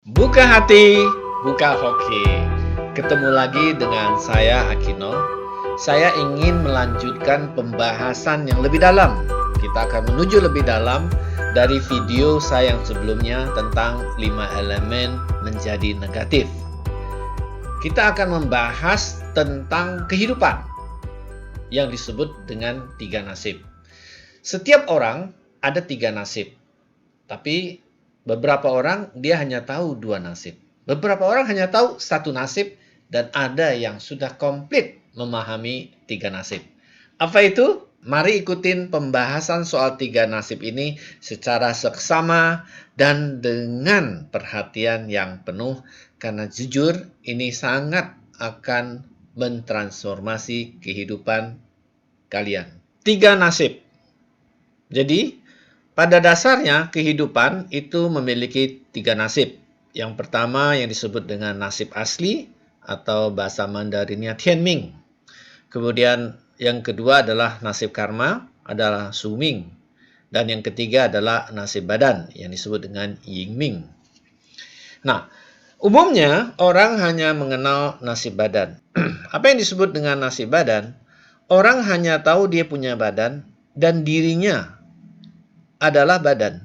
Buka hati, buka hoki. Ketemu lagi dengan saya Akino. Saya ingin melanjutkan pembahasan yang lebih dalam. Kita akan menuju lebih dalam dari video saya yang sebelumnya tentang 5 elemen menjadi negatif. Kita akan membahas tentang kehidupan yang disebut dengan 3 nasib. Setiap orang ada 3 nasib. Tapi beberapa orang dia hanya tahu 2 nasib. Beberapa orang hanya tahu 1 nasib dan ada yang sudah komplit memahami 3 nasib. Apa itu? Mari ikutin pembahasan soal 3 nasib ini secara seksama dan dengan perhatian yang penuh karena jujur ini sangat akan mentransformasi kehidupan kalian. 3 nasib. Jadi, pada dasarnya, kehidupan itu memiliki 3 nasib. Yang pertama yang disebut dengan nasib asli atau bahasa Mandarinnya Tianming. Kemudian yang kedua adalah nasib karma, adalah Suming. Dan yang ketiga adalah nasib badan yang disebut dengan Yingming. Nah, umumnya orang hanya mengenal nasib badan. Apa yang disebut dengan nasib badan? Orang hanya tahu dia punya badan dan dirinya adalah badan.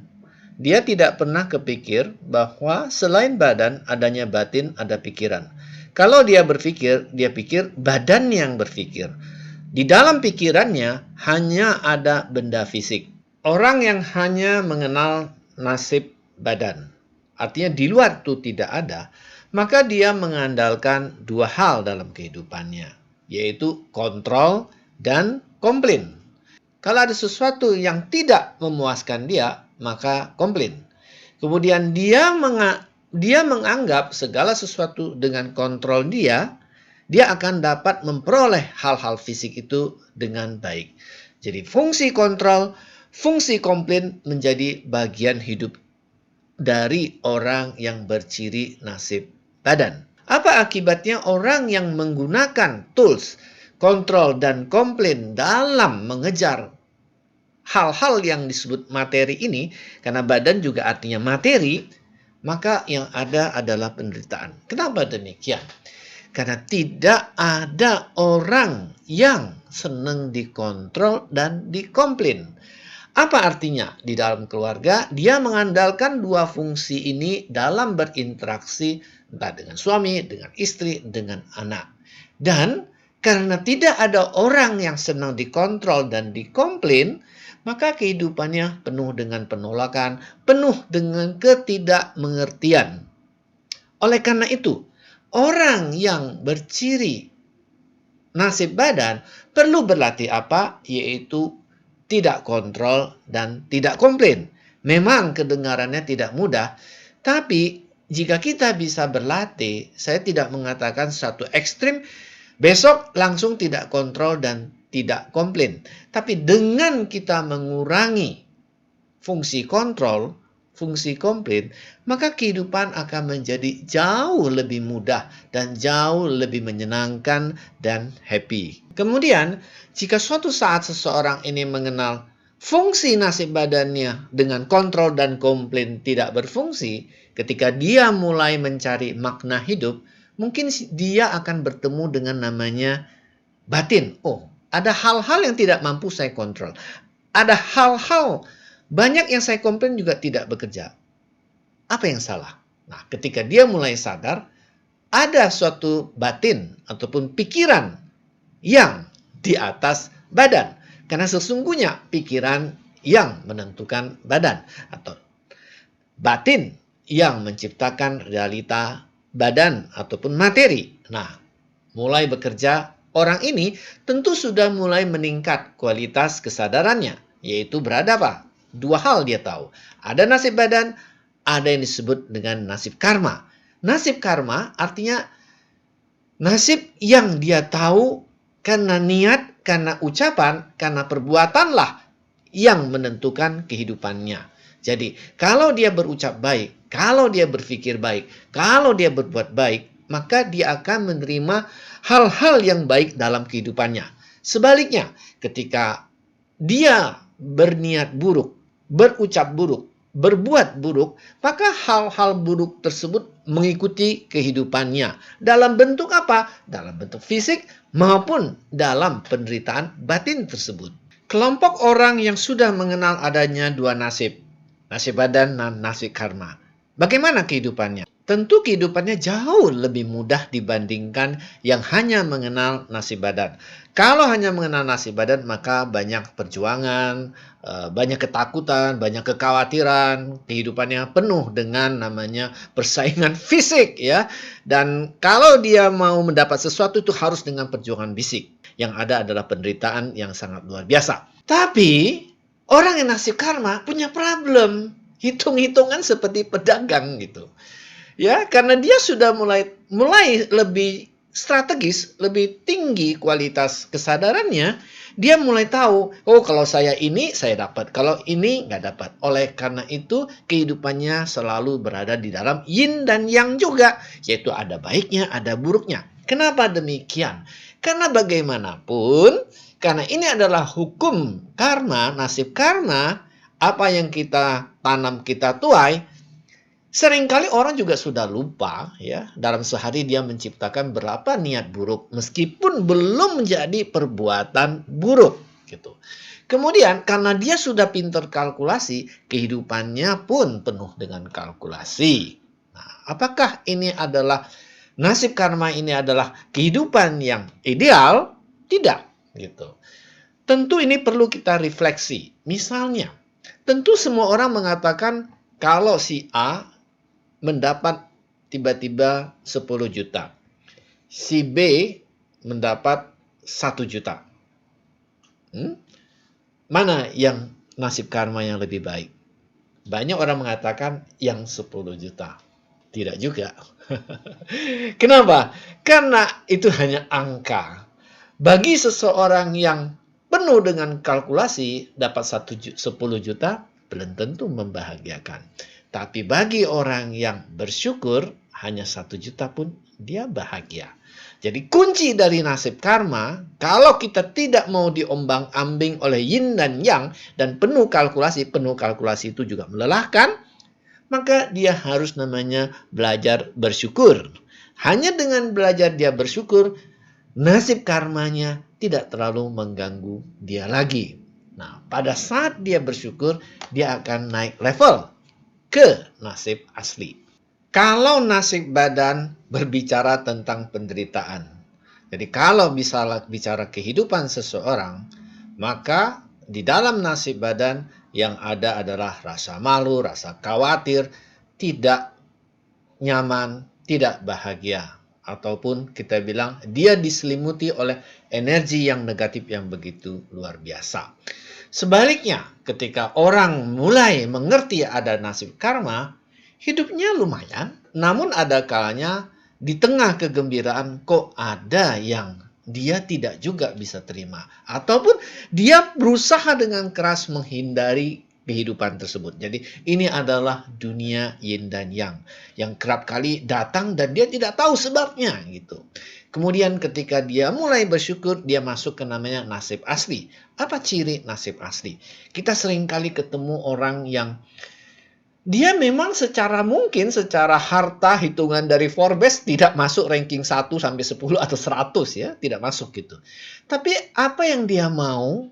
Dia tidak pernah kepikir bahwa selain badan adanya batin, ada pikiran. Kalau dia berpikir, dia pikir badan yang berpikir. Di dalam pikirannya hanya ada benda fisik. Orang yang hanya mengenal nasib badan, artinya di luar itu tidak ada, maka dia mengandalkan 2 hal dalam kehidupannya, yaitu kontrol dan komplain. Kalau ada sesuatu yang tidak memuaskan dia, maka komplain. Kemudian dia menganggap segala sesuatu dengan kontrol dia akan dapat memperoleh hal-hal fisik itu dengan baik. Jadi fungsi kontrol, fungsi komplain menjadi bagian hidup dari orang yang berciri nasib badan. Apa akibatnya orang yang menggunakan tools, kontrol, dan komplain dalam mengejar hal-hal yang disebut materi ini, karena badan juga artinya materi, maka yang ada adalah penderitaan. Kenapa demikian? Karena tidak ada orang yang senang dikontrol dan dikomplain. Apa artinya? Di dalam keluarga, dia mengandalkan 2 fungsi ini dalam berinteraksi entah dengan suami, dengan istri, dengan anak. Dan karena tidak ada orang yang senang dikontrol dan dikomplain, maka kehidupannya penuh dengan penolakan, penuh dengan ketidakmengertian. Oleh karena itu, orang yang berciri nasib badan perlu berlatih apa? Yaitu tidak kontrol dan tidak komplain. Memang kedengarannya tidak mudah, tapi jika kita bisa berlatih, saya tidak mengatakan satu ekstrim, besok langsung tidak kontrol dan tidak komplain. Tapi dengan kita mengurangi fungsi kontrol, fungsi komplain, maka kehidupan akan menjadi jauh lebih mudah dan jauh lebih menyenangkan dan happy. Kemudian, jika suatu saat seseorang ini mengenal fungsi nasib badannya dengan kontrol dan komplain tidak berfungsi, ketika dia mulai mencari makna hidup, mungkin dia akan bertemu dengan namanya batin. Oh, ada hal-hal yang tidak mampu saya kontrol. Ada hal-hal banyak yang saya komplain juga tidak bekerja. Apa yang salah? Nah, ketika dia mulai sadar, ada suatu batin ataupun pikiran yang di atas badan. Karena sesungguhnya pikiran yang menentukan badan atau batin yang menciptakan realita badan ataupun materi. Nah, mulai bekerja, orang ini tentu sudah mulai meningkat kualitas kesadarannya, yaitu berada apa? 2 hal dia tahu. Ada nasib badan, ada yang disebut dengan nasib karma. Nasib karma artinya nasib yang dia tahu karena niat, karena ucapan, karena perbuatanlah yang menentukan kehidupannya. Jadi, kalau dia berucap baik, kalau dia berpikir baik, kalau dia berbuat baik, maka dia akan menerima hal-hal yang baik dalam kehidupannya. Sebaliknya, ketika dia berniat buruk, berucap buruk, berbuat buruk, maka hal-hal buruk tersebut mengikuti kehidupannya. Dalam bentuk apa? Dalam bentuk fisik maupun dalam penderitaan batin tersebut. Kelompok orang yang sudah mengenal adanya dua nasib, nasib badan dan nasib karma. Bagaimana kehidupannya? Tentu kehidupannya jauh lebih mudah dibandingkan yang hanya mengenal nasib badan. Kalau hanya mengenal nasib badan, maka banyak perjuangan, banyak ketakutan, banyak kekhawatiran, kehidupannya penuh dengan namanya persaingan fisik ya. Dan kalau dia mau mendapat sesuatu itu harus dengan perjuangan fisik. Yang ada adalah penderitaan yang sangat luar biasa. Tapi orang yang nasib karma punya problem. Hitung-hitungan seperti pedagang gitu. Ya, karena dia sudah mulai lebih strategis, lebih tinggi kualitas kesadarannya, dia mulai tahu, oh kalau saya ini saya dapat, kalau ini nggak dapat. Oleh karena itu, kehidupannya selalu berada di dalam yin dan yang juga, yaitu ada baiknya, ada buruknya. Kenapa demikian? Karena bagaimanapun, karena ini adalah hukum karma, nasib karma, apa yang kita tanam kita tuai. Seringkali orang juga sudah lupa ya, dalam sehari dia menciptakan berapa niat buruk meskipun belum menjadi perbuatan buruk gitu. Kemudian karena dia sudah pintar kalkulasi, kehidupannya pun penuh dengan kalkulasi. Nah, apakah ini adalah nasib karma, ini adalah kehidupan yang ideal? Tidak gitu. Tentu ini perlu kita refleksi. Misalnya, tentu semua orang mengatakan kalau si A mendapat tiba-tiba 10 juta. Si B mendapat 1 juta. Mana yang nasib karma yang lebih baik? Banyak orang mengatakan yang 10 juta. Tidak juga. Kenapa? Karena itu hanya angka. Bagi seseorang yang penuh dengan kalkulasi dapat 10 juta belum tentu membahagiakan. Tapi bagi orang yang bersyukur, hanya 1 juta pun dia bahagia. Jadi kunci dari nasib karma, kalau kita tidak mau diombang-ambing oleh yin dan yang, dan penuh kalkulasi itu juga melelahkan, maka dia harus namanya belajar bersyukur. Hanya dengan belajar dia bersyukur, nasib karmanya tidak terlalu mengganggu dia lagi. Nah, pada saat dia bersyukur, dia akan naik level ke nasib asli. Kalau nasib badan berbicara tentang penderitaan. Jadi kalau bicara kehidupan seseorang, maka di dalam nasib badan yang ada adalah rasa malu, rasa khawatir, tidak nyaman, tidak bahagia. Ataupun kita bilang dia diselimuti oleh energi yang negatif yang begitu luar biasa. Sebaliknya, ketika orang mulai mengerti ada nasib karma, hidupnya lumayan, namun ada kalanya di tengah kegembiraan kok ada yang dia tidak juga bisa terima. Ataupun dia berusaha dengan keras menghindari kehidupan tersebut. Jadi ini adalah dunia yin dan yang kerap kali datang dan dia tidak tahu sebabnya gitu. Kemudian ketika dia mulai bersyukur, dia masuk ke namanya nasib asli. Apa ciri nasib asli? Kita seringkali ketemu orang yang dia memang secara harta hitungan dari Forbes tidak masuk ranking 1 sampai 10 atau 100 ya, tidak masuk gitu. Tapi apa yang dia mau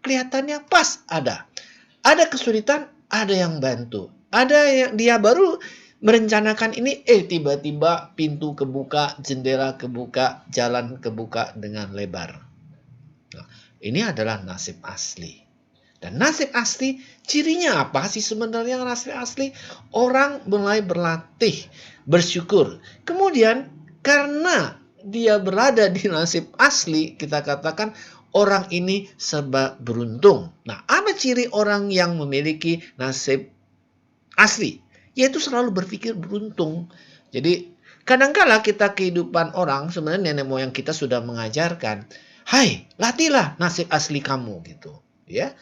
kelihatannya pas ada. Ada kesulitan, ada yang bantu. Ada yang dia baru merencanakan ini, tiba-tiba pintu kebuka, jendela kebuka, jalan kebuka dengan lebar. Nah, ini adalah nasib asli. Dan nasib asli, cirinya apa sih sebenarnya nasib asli? Orang mulai berlatih, bersyukur. Kemudian, karena dia berada di nasib asli, kita katakan orang ini serba beruntung. Nah, apa ciri orang yang memiliki nasib asli? Yaitu selalu berpikir beruntung. Jadi, kadangkala kita kehidupan orang, sebenarnya nenek moyang kita sudah mengajarkan, hai, latihlah nasib asli kamu gitu. Ya,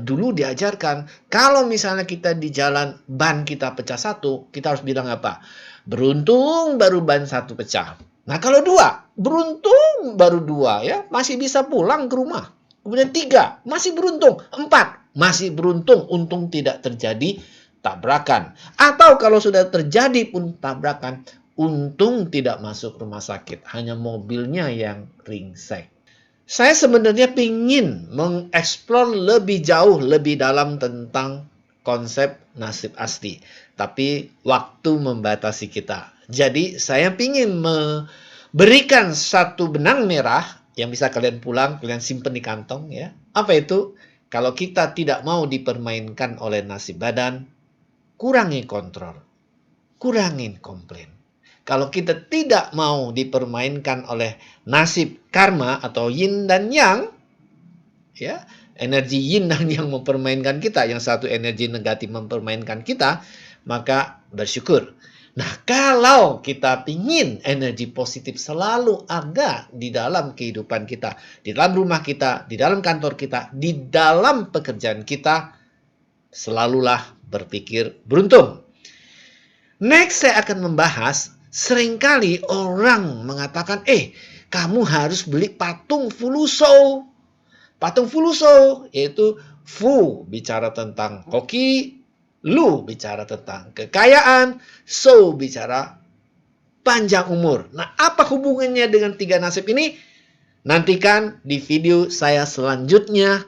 dulu diajarkan, kalau misalnya kita di jalan ban kita pecah satu, kita harus bilang apa? Beruntung baru ban satu pecah. Nah, kalau dua, beruntung baru dua ya, masih bisa pulang ke rumah. Kemudian 3, masih beruntung. 4, Masih beruntung, untung tidak terjadi tabrakan. Atau kalau sudah terjadi pun tabrakan, untung tidak masuk rumah sakit. Hanya mobilnya yang ringsek. Saya sebenarnya ingin mengeksplor lebih jauh, lebih dalam tentang konsep nasib asli. Tapi waktu membatasi kita. Jadi saya ingin memberikan satu benang merah yang bisa kalian pulang, kalian simpan di kantong ya. Apa itu? Kalau kita tidak mau dipermainkan oleh nasib badan, kurangi kontrol, kurangin komplain. Kalau kita tidak mau dipermainkan oleh nasib karma atau yin dan yang, ya, energi yin dan yang mempermainkan kita, yang satu energi negatif mempermainkan kita, maka bersyukur. Nah, kalau kita ingin energi positif selalu ada di dalam kehidupan kita, di dalam rumah kita, di dalam kantor kita, di dalam pekerjaan kita, selalulah berpikir beruntung. Next, saya akan membahas, seringkali orang mengatakan, kamu harus beli patung Fuluso. Patung Fuluso, yaitu Fu bicara tentang hoki, Lu bicara tentang kekayaan, So bicara panjang umur. Nah, apa hubungannya dengan tiga nasib ini? Nantikan di video saya selanjutnya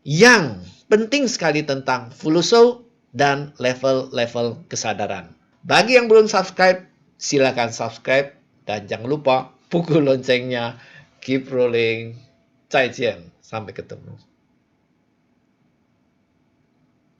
yang penting sekali tentang Fuluso dan level-level kesadaran. Bagi yang belum subscribe, silakan subscribe. Dan jangan lupa pukul loncengnya. Keep rolling. 再见. Sampai ketemu.